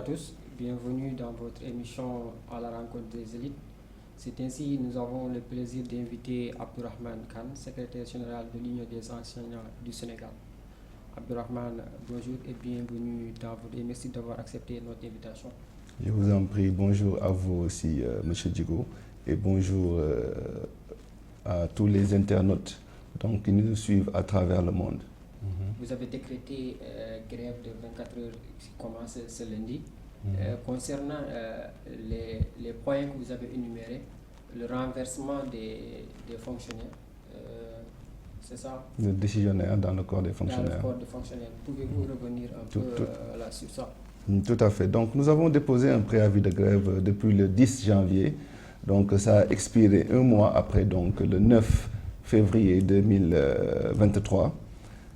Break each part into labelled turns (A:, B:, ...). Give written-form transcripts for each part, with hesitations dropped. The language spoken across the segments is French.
A: tous, bienvenue dans votre émission à la rencontre des élites. C'est ainsi nous avons le plaisir d'inviter Abdourahmane Kane, secrétaire général de l'Union des enseignants du Sénégal. Abdourahmane, bonjour et bienvenue dans votre et merci d'avoir accepté notre invitation.
B: Je vous en prie, bonjour à vous aussi, Monsieur Djigo, et bonjour à tous les internautes qui nous suivent à travers le monde.
A: Vous avez décrété grève de 24 heures qui commence ce lundi. Concernant les points que vous avez énumérés, le renversement des fonctionnaires, c'est ça?
B: Le décisionnaire dans le corps des fonctionnaires.
A: Dans le corps des fonctionnaires. Pouvez-vous revenir un peu là sur ça?
B: Tout à fait. Donc nous avons déposé un préavis de grève depuis le 10 janvier. Donc ça a expiré un mois après, donc le 9 février 2023.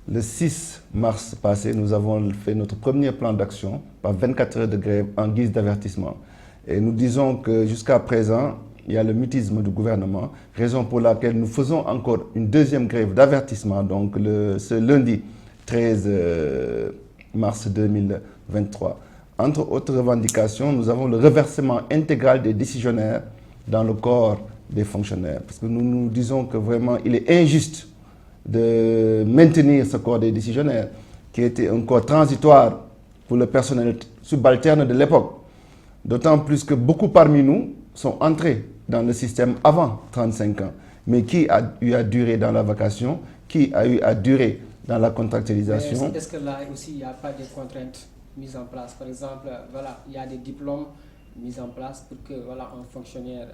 B: Le 6 mars passé, nous avons fait notre premier plan d'action par 24 heures de grève en guise d'avertissement. Et nous disons que jusqu'à présent, il y a le mutisme du gouvernement, raison pour laquelle nous faisons encore une deuxième grève d'avertissement, donc ce lundi 13 mars 2023. Entre autres revendications, nous avons le reversement intégral des décisionnaires dans le corps des fonctionnaires. Parce que nous disons que vraiment, il est injuste de maintenir ce corps des décisionnaires, qui était un corps transitoire pour le personnel subalterne de l'époque. D'autant plus que beaucoup parmi nous sont entrés dans le système avant 35 ans. Mais qui a eu à durer dans la vacation, qui a eu à durer dans la contractualisation.
A: Est-ce que là aussi, il n'y a pas de contraintes mises en place? Par exemple, voilà, il y a des diplômes mis en place pour que voilà, un fonctionnaire,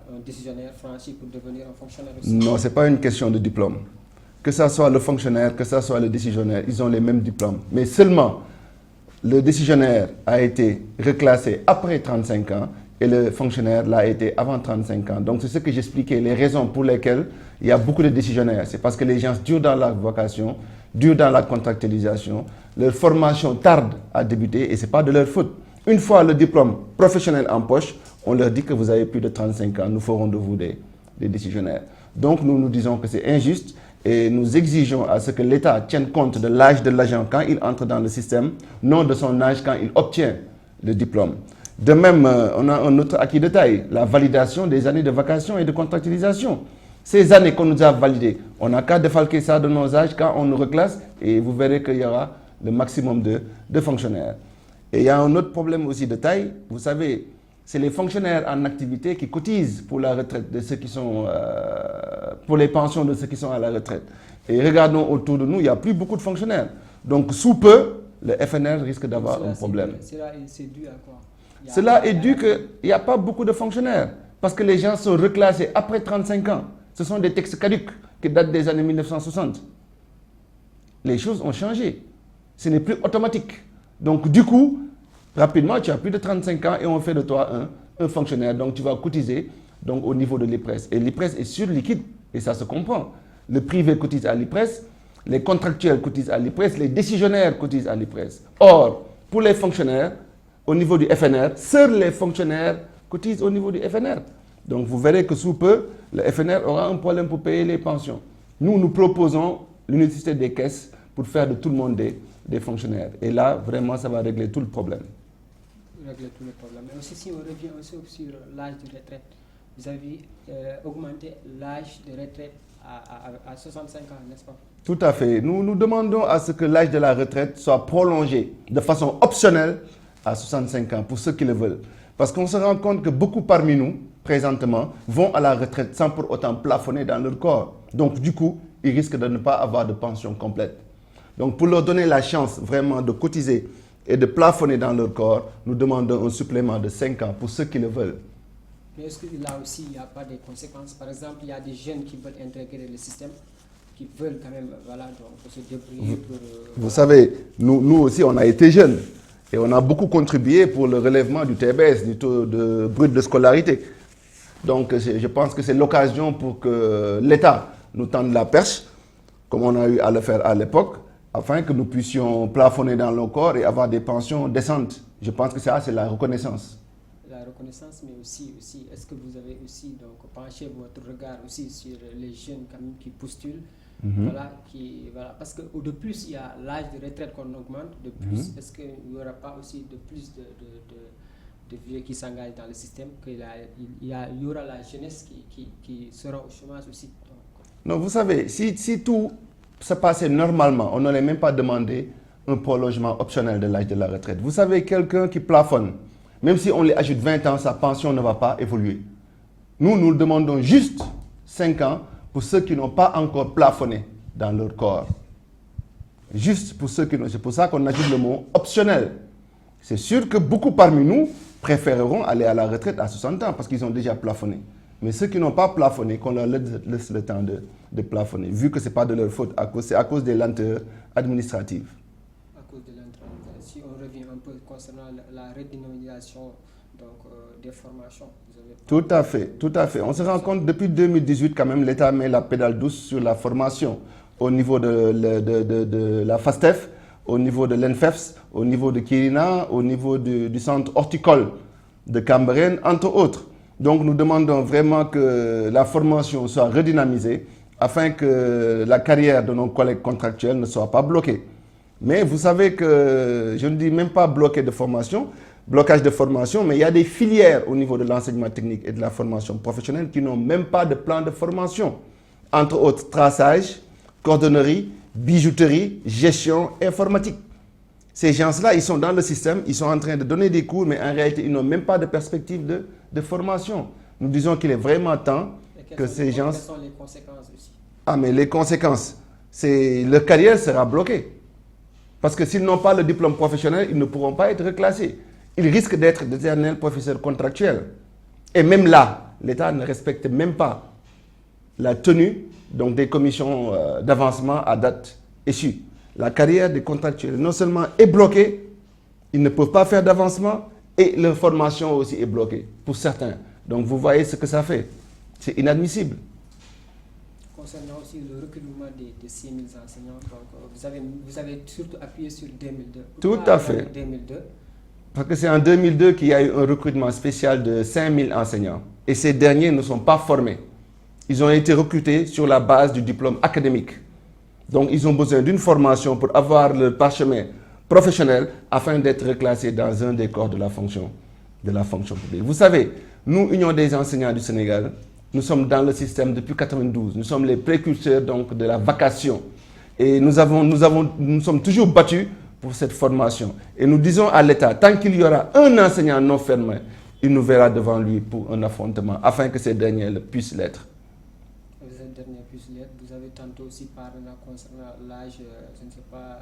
A: un décisionnaire franchi pour devenir un fonctionnaire aussi.
B: Non, ce n'est pas une question de diplôme. Que ce soit le fonctionnaire, que ce soit le décisionnaire, ils ont les mêmes diplômes. Mais seulement, le décisionnaire a été reclassé après 35 ans et le fonctionnaire l'a été avant 35 ans. Donc c'est ce que j'expliquais, les raisons pour lesquelles il y a beaucoup de décisionnaires. C'est parce que les gens durent dans la vocation, durent dans la contractualisation, leur formation tarde à débuter et ce n'est pas de leur faute. Une fois le diplôme professionnel en poche, on leur dit que vous avez plus de 35 ans, nous ferons de vous des décisionnaires. Donc nous disons que c'est injuste. Et nous exigeons à ce que l'État tienne compte de l'âge de l'agent quand il entre dans le système, non de son âge quand il obtient le diplôme. De même, on a un autre acquis de taille, la validation des années de vacation et de contractualisation. Ces années qu'on nous a validées, on n'a qu'à défalquer ça de nos âges quand on nous reclasse et vous verrez qu'il y aura le maximum de fonctionnaires. Et il y a un autre problème aussi de taille, vous savez, c'est les fonctionnaires en activité qui cotisent pour la retraite de ceux qui sont, pour les pensions de ceux qui sont à la retraite. Et regardons autour de nous, il n'y a plus beaucoup de fonctionnaires. Donc sous peu, le FNR risque d'avoir un problème.
A: Cela c'est dû à quoi?
B: Cela est dû qu'il n'y a pas beaucoup de fonctionnaires. Parce que les gens sont reclassés après 35 ans. Ce sont des textes caducs qui datent des années 1960. Les choses ont changé. Ce n'est plus automatique. Donc du coup, rapidement, tu as plus de 35 ans et on fait de toi un fonctionnaire. Donc, tu vas cotiser donc, au niveau de l'IPRES. Et l'IPRES est sur liquide et ça se comprend. Le privé cotise à l'IPRES, les contractuels cotisent à l'IPRES, les décisionnaires cotisent à l'IPRES. Or, pour les fonctionnaires, au niveau du FNR, seuls les fonctionnaires cotisent au niveau du FNR. Donc, vous verrez que sous peu, le FNR aura un problème pour payer les pensions. Nous proposons l'unicité des caisses pour faire de tout le monde des fonctionnaires. Et là, vraiment, ça va régler tout le problème.
A: Régler tous les problèmes. Mais aussi, si on revient aussi sur l'âge de retraite, vous avez augmenté l'âge de retraite à 65 ans, n'est-ce pas?
B: Tout à fait. Nous demandons à ce que l'âge de la retraite soit prolongé de façon optionnelle à 65 ans pour ceux qui le veulent. Parce qu'on se rend compte que beaucoup parmi nous, présentement, vont à la retraite sans pour autant plafonner dans leur corps. Donc du coup, ils risquent de ne pas avoir de pension complète. Donc pour leur donner la chance vraiment de cotiser et de plafonner dans leur corps, nous demandons un supplément de 5 ans pour ceux qui le veulent.
A: Mais est-ce que là aussi, il n'y a pas de conséquences? Par exemple, il y a des jeunes qui veulent intégrer le système, qui veulent quand même voilà, donc, se débrouiller pour...
B: Vous savez, nous aussi, on a été jeunes et on a beaucoup contribué pour le relèvement du TBS, du taux de brut de scolarité. Donc, je pense que c'est l'occasion pour que l'État nous tende la perche, comme on a eu à le faire à l'époque, afin que nous puissions plafonner dans nos corps et avoir des pensions décentes. Je pense que ça, c'est la reconnaissance.
A: La reconnaissance, mais aussi est-ce que vous avez aussi donc, penché votre regard aussi sur les jeunes quand même, qui postulent Voilà, parce que de plus, il y a l'âge de retraite qu'on augmente, de plus, est-ce qu'il n'y aura pas aussi de plus de vieux qui s'engagent dans le système, qu'il y aura la jeunesse qui sera au chômage aussi.
B: Non, vous savez, si tout se passait normalement, on n'aurait même pas demandé un prolongement optionnel de l'âge de la retraite. Vous savez, quelqu'un qui plafonne, même si on lui ajoute 20 ans, sa pension ne va pas évoluer. Nous demandons juste 5 ans pour ceux qui n'ont pas encore plafonné dans leur corps. Juste pour ceux qui n'ont... C'est pour ça qu'on ajoute le mot optionnel. C'est sûr que beaucoup parmi nous préféreront aller à la retraite à 60 ans parce qu'ils ont déjà plafonné. Mais ceux qui n'ont pas plafonné, qu'on leur laisse le temps de plafonner, vu que ce n'est pas de leur faute, c'est à cause des lenteurs administratives.
A: À cause de l'entrée, si on revient un peu concernant la redynamisation des formations.
B: Tout à fait. On se rend compte depuis 2018 quand même, l'État met la pédale douce sur la formation au niveau de la FASTEF, au niveau de l'ENFEFS, au niveau de Kirina, au niveau du centre horticole de Cambérène, entre autres. Donc nous demandons vraiment que la formation soit redynamisée afin que la carrière de nos collègues contractuels ne soit pas bloquée. Mais vous savez que je ne dis même pas blocage de formation, mais il y a des filières au niveau de l'enseignement technique et de la formation professionnelle qui n'ont même pas de plan de formation. Entre autres, traçage, cordonnerie, bijouterie, gestion, informatique. Ces gens-là, ils sont dans le système, ils sont en train de donner des cours, mais en réalité, ils n'ont même pas de perspective de formation. Nous disons qu'il est vraiment temps que ces gens...
A: Quelles sont les conséquences aussi?
B: Ah, mais les conséquences, c'est leur carrière sera bloquée. Parce que s'ils n'ont pas le diplôme professionnel, ils ne pourront pas être reclassés. Ils risquent d'être d'éternels professeurs contractuels. Et même là, l'État ne respecte même pas la tenue donc, des commissions d'avancement à date échue. La carrière des contractuels non seulement est bloquée, ils ne peuvent pas faire d'avancement et leur formation aussi est bloquée pour certains. Donc vous voyez ce que ça fait. C'est inadmissible.
A: Concernant aussi le recrutement des 6 000 enseignants, donc vous avez surtout appuyé sur 2002.
B: Tout à fait.
A: 2002.
B: Parce que c'est en 2002 qu'il y a eu un recrutement spécial de 5 000 enseignants. Et ces derniers ne sont pas formés. Ils ont été recrutés sur la base du diplôme académique. Donc, ils ont besoin d'une formation pour avoir leur parchemin professionnel afin d'être reclassés dans un des corps de la fonction publique. Vous savez, nous, Union des enseignants du Sénégal, nous sommes dans le système depuis 1992. Nous sommes les précurseurs donc, de la vacation. Et nous sommes toujours battus pour cette formation. Et nous disons à l'État, tant qu'il y aura un enseignant non fermé, il nous verra devant lui pour un affrontement, afin que ces derniers puissent l'être.
A: Vous avez tantôt aussi parlé concernant l'âge, je ne sais pas,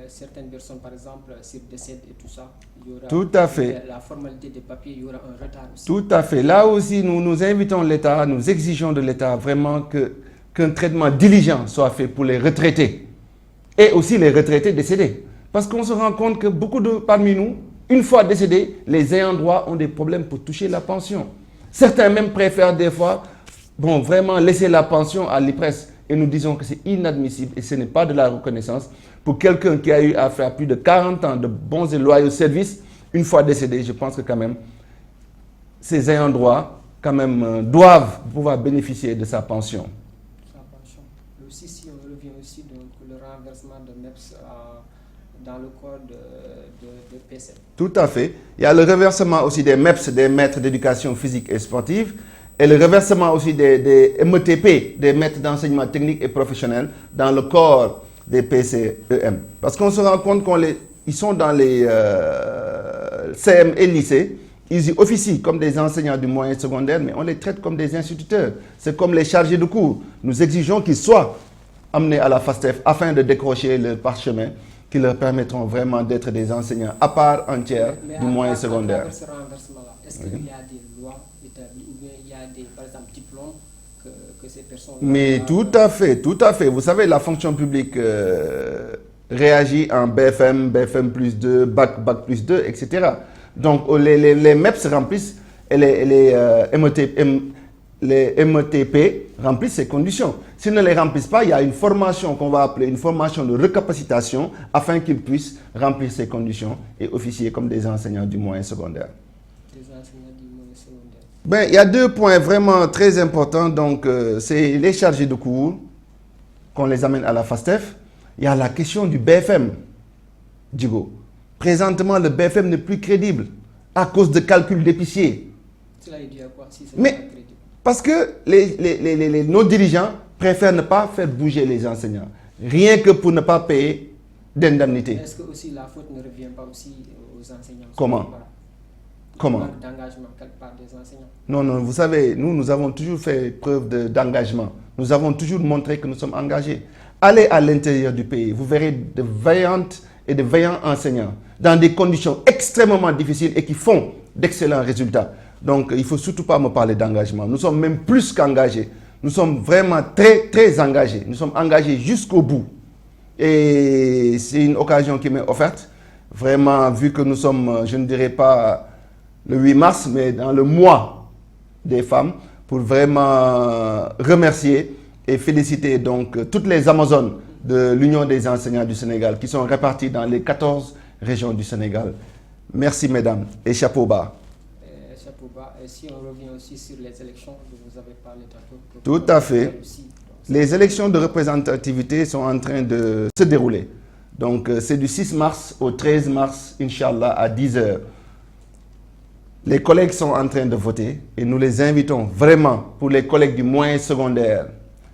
A: certaines personnes, par exemple, s'ils décèdent et tout ça. Il y aura
B: tout à fait.
A: La formalité des papiers, il y aura un retard aussi.
B: Tout à fait. Là aussi, nous invitons l'État, nous exigeons de l'État vraiment qu'un traitement diligent soit fait pour les retraités et aussi les retraités décédés. Parce qu'on se rend compte que beaucoup parmi nous, une fois décédés, les ayants droit ont des problèmes pour toucher la pension. Certains même préfèrent des fois vraiment laisser la pension à l'IPRES. Et nous disons que c'est inadmissible et ce n'est pas de la reconnaissance pour quelqu'un qui a eu à faire plus de 40 ans de bons et loyaux services. Une fois décédé, je pense que quand même, ces ayants droit quand même doivent pouvoir bénéficier de sa pension.
A: Aussi, si on revient aussi donc le renversement de MEPS dans le corps de PC.
B: Tout à fait. Il y a le reversement aussi des MEPS, des maîtres d'éducation physique et sportive, et le reversement aussi des METP, des maîtres d'enseignement technique et professionnel, dans le corps des PCEM. Parce qu'on se rend compte qu'ils sont dans les CM et lycées, ils y officient comme des enseignants du moyen secondaire, mais on les traite comme des instituteurs. C'est comme les chargés de cours. Nous exigeons qu'ils soient amenés à la FASTEF afin de décrocher le parchemin qui leur permettront vraiment d'être des enseignants à part entière du moyen secondaire.
A: Ce renversement-là, est-ce qu'il y a des lois établies ou bien il y a des, par exemple, diplômes que ces personnes...
B: Mais tout à fait. Vous savez, la fonction publique réagit en BFM, BFM plus 2, Bac plus 2, etc. Donc, les MEPS remplissent et les METP remplissent ces conditions. S'ils ne les remplissent pas, il y a une formation qu'on va appeler une formation de recapacitation afin qu'ils puissent remplir ces conditions et officier comme des enseignants du moyen secondaire.
A: Des enseignants du moyen secondaire.
B: Ben, il y a deux points vraiment très importants. Donc, c'est les chargés de cours, qu'on les amène à la FASTEF. Il y a la question du BFM, Djigo. Présentement, le BFM n'est plus crédible à cause de calculs d'épicier.
A: Cela est dû à quoi si
B: Mais parce que nos dirigeants préfèrent ne pas faire bouger les enseignants, rien que pour ne pas payer d'indemnité.
A: Est-ce que aussi la faute ne revient pas aussi aux enseignants?
B: Comment? Comment?
A: Le manque d'engagement quelque part des enseignants.
B: Non, non, vous savez, nous avons toujours fait preuve d'engagement. Nous avons toujours montré que nous sommes engagés. Allez à l'intérieur du pays, vous verrez de vaillantes et de vaillants enseignants dans des conditions extrêmement difficiles et qui font d'excellents résultats. Donc, il ne faut surtout pas me parler d'engagement. Nous sommes même plus qu'engagés. Nous sommes vraiment très, très engagés. Nous sommes engagés jusqu'au bout. Et c'est une occasion qui m'est offerte. Vraiment, vu que nous sommes, je ne dirais pas le 8 mars, mais dans le mois des femmes, pour vraiment remercier et féliciter donc toutes les Amazones de l'Union des enseignants du Sénégal qui sont réparties dans les 14 régions du Sénégal. Merci mesdames et chapeau bas.
A: Chapeau bas. Et si on revient aussi sur les élections dont vous avez parlé tantôt.
B: Tout à fait. Les élections de représentativité sont en train de se dérouler. Donc c'est du 6 mars au 13 mars, Inch'Allah, à 10 h. Les collègues sont en train de voter et nous les invitons vraiment, pour les collègues du moyen secondaire,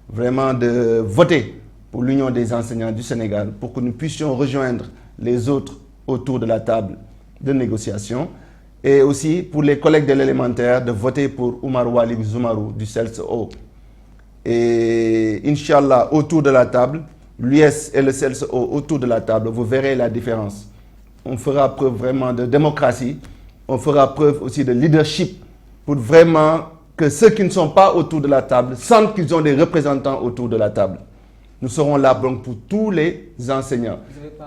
B: vraiment de voter pour l'Union des enseignants du Sénégal pour que nous puissions rejoindre les autres autour de la table de négociation. Et aussi pour les collègues de l'élémentaire de voter pour Oumar Walim Zoumarou du CELSO. Et Inch'Allah, autour de la table, l'US et le CELSO autour de la table, vous verrez la différence. On fera preuve vraiment de démocratie. On fera preuve aussi de leadership pour vraiment que ceux qui ne sont pas autour de la table sentent qu'ils ont des représentants autour de la table. Nous serons là donc pour tous les enseignants,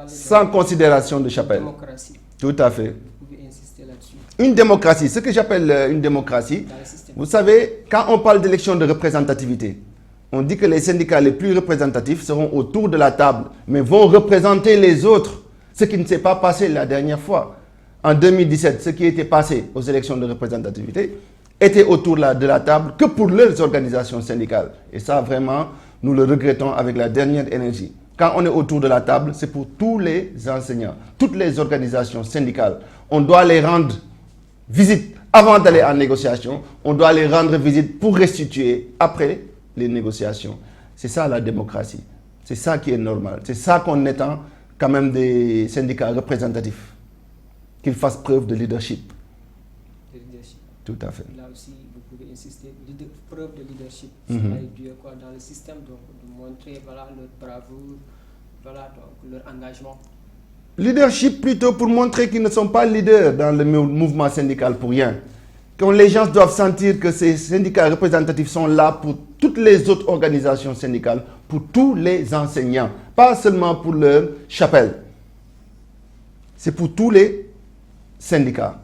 B: sans considération de chapelle.
A: Démocratie.
B: Tout à fait.
A: Vous pouvez insister là-dessus.
B: Une démocratie, ce que j'appelle une démocratie, vous savez, quand on parle d'élection de représentativité, on dit que les syndicats les plus représentatifs seront autour de la table, mais vont représenter les autres, ce qui ne s'est pas passé la dernière fois. En 2017, ce qui était passé aux élections de représentativité était autour de la table que pour leurs organisations syndicales. Et ça, vraiment, nous le regrettons avec la dernière énergie. Quand on est autour de la table, c'est pour tous les enseignants, toutes les organisations syndicales. On doit les rendre visite avant d'aller en négociation. On doit les rendre visite pour restituer après les négociations. C'est ça la démocratie. C'est ça qui est normal. C'est ça qu'on attend quand même des syndicats représentatifs. Qu'ils fassent preuve de leadership.
A: De leadership.
B: Tout à fait.
A: Là aussi, vous pouvez insister. Preuve de leadership. Cela est dû à quoi dans le système, donc de montrer voilà, leur bravoure, voilà, donc, leur engagement.
B: Leadership plutôt pour montrer qu'ils ne sont pas leaders dans le mouvement syndical pour rien. Quand les gens doivent sentir que ces syndicats représentatifs sont là pour toutes les autres organisations syndicales, pour tous les enseignants, pas seulement pour leur chapelle. C'est pour tous les syndicats.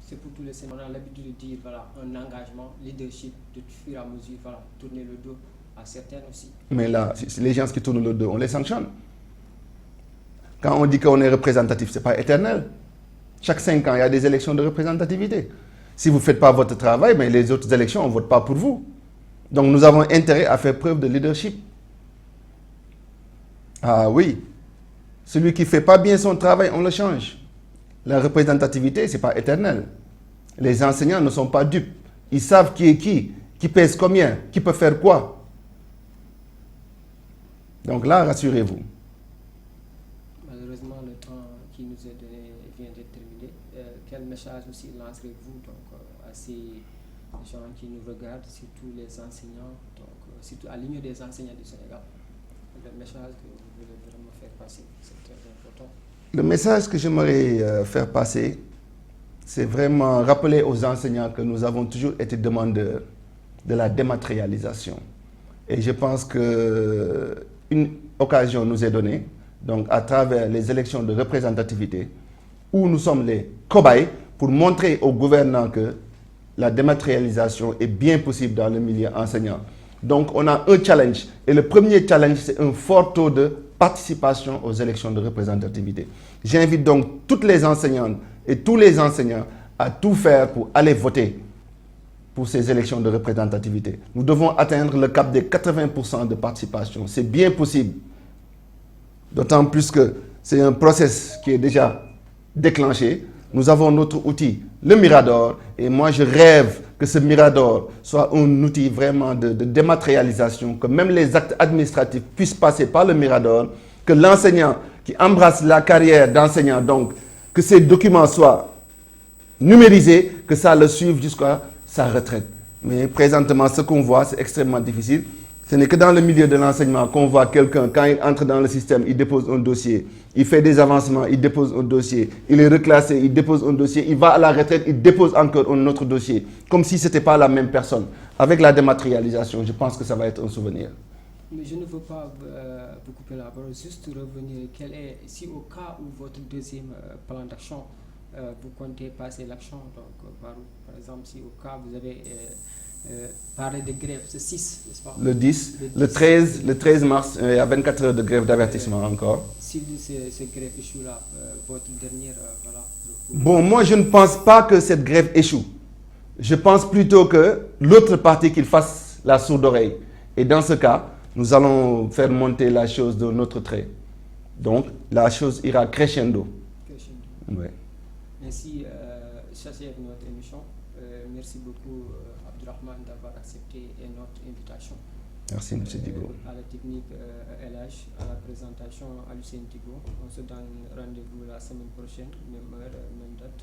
A: C'est pour tous les syndicats. On a l'habitude de dire voilà, un engagement, leadership, de fur et à mesure, voilà, tourner le dos à certains aussi.
B: Mais là, les gens qui tournent le dos, on les sanctionne. Quand on dit qu'on est représentatif, ce n'est pas éternel. Chaque 5 ans, il y a des élections de représentativité. Si vous ne faites pas votre travail, mais les autres élections, on ne vote pas pour vous. Donc nous avons intérêt à faire preuve de leadership. Ah oui. Celui qui ne fait pas bien son travail, on le change. La représentativité, ce n'est pas éternel. Les enseignants ne sont pas dupes. Ils savent qui est qui pèse combien, qui peut faire quoi. Donc là, rassurez-vous.
A: Malheureusement, le temps qui nous est donné vient d'être terminé. Quel message aussi lancerez-vous à ces gens qui nous regardent, surtout les enseignants, donc, surtout à l'Union des enseignants du Sénégal? Le message que vous voulez vraiment faire passer, c'est très important.
B: Le message que j'aimerais faire passer, c'est vraiment rappeler aux enseignants que nous avons toujours été demandeurs de la dématérialisation. Et je pense qu'une occasion nous est donnée, donc à travers les élections de représentativité, où nous sommes les cobayes pour montrer aux gouvernants que la dématérialisation est bien possible dans le milieu enseignant. Donc on a un challenge. Et le premier challenge, c'est un fort taux de participation aux élections de représentativité. J'invite donc toutes les enseignantes et tous les enseignants à tout faire pour aller voter pour ces élections de représentativité. Nous devons atteindre le cap des 80% de participation. C'est bien possible. D'autant plus que c'est un process qui est déjà déclenché. Nous avons notre outil, le Mirador, et moi je rêve que ce Mirador soit un outil vraiment de dématérialisation, que même les actes administratifs puissent passer par le Mirador, que l'enseignant qui embrasse la carrière d'enseignant, donc que ces documents soient numérisés, que ça le suive jusqu'à sa retraite. Mais présentement, ce qu'on voit, c'est extrêmement difficile. Ce n'est que dans le milieu de l'enseignement qu'on voit quelqu'un, quand il entre dans le système, il dépose un dossier, il fait des avancements, il dépose un dossier, il est reclassé, il dépose un dossier, il va à la retraite, il dépose encore un autre dossier, comme si ce n'était pas la même personne. Avec la dématérialisation, je pense que ça va être un souvenir.
A: Mais je ne veux pas vous couper la parole, juste revenir, si au cas où votre deuxième plan d'action, vous comptez passer l'action, donc par exemple, si au cas vous avez parlé de grève, c'est 6, n'est-ce pas?
B: Le 10, le 13 mars, il y a 24 heures de grève d'avertissement encore.
A: Si ce grève échoue là, votre dernière, voilà.
B: Bon, moi je ne pense pas que cette grève échoue. Je pense plutôt que l'autre partie qu'il fasse la sourde oreille. Et dans ce cas, nous allons faire monter la chose de notre trait. Donc, la chose ira crescendo.
A: Crescendo.
B: Ouais.
A: Ainsi, s'achève notre émission. Merci beaucoup, Abdourahmane, d'avoir accepté notre invitation.
B: Merci, M. Digo.
A: À la technique, LH, à la présentation, à Lucien Digo. On se donne rendez-vous la semaine prochaine, même heure, même date,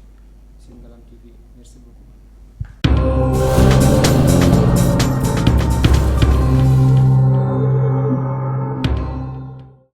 A: sur Ngalam TV. Merci beaucoup.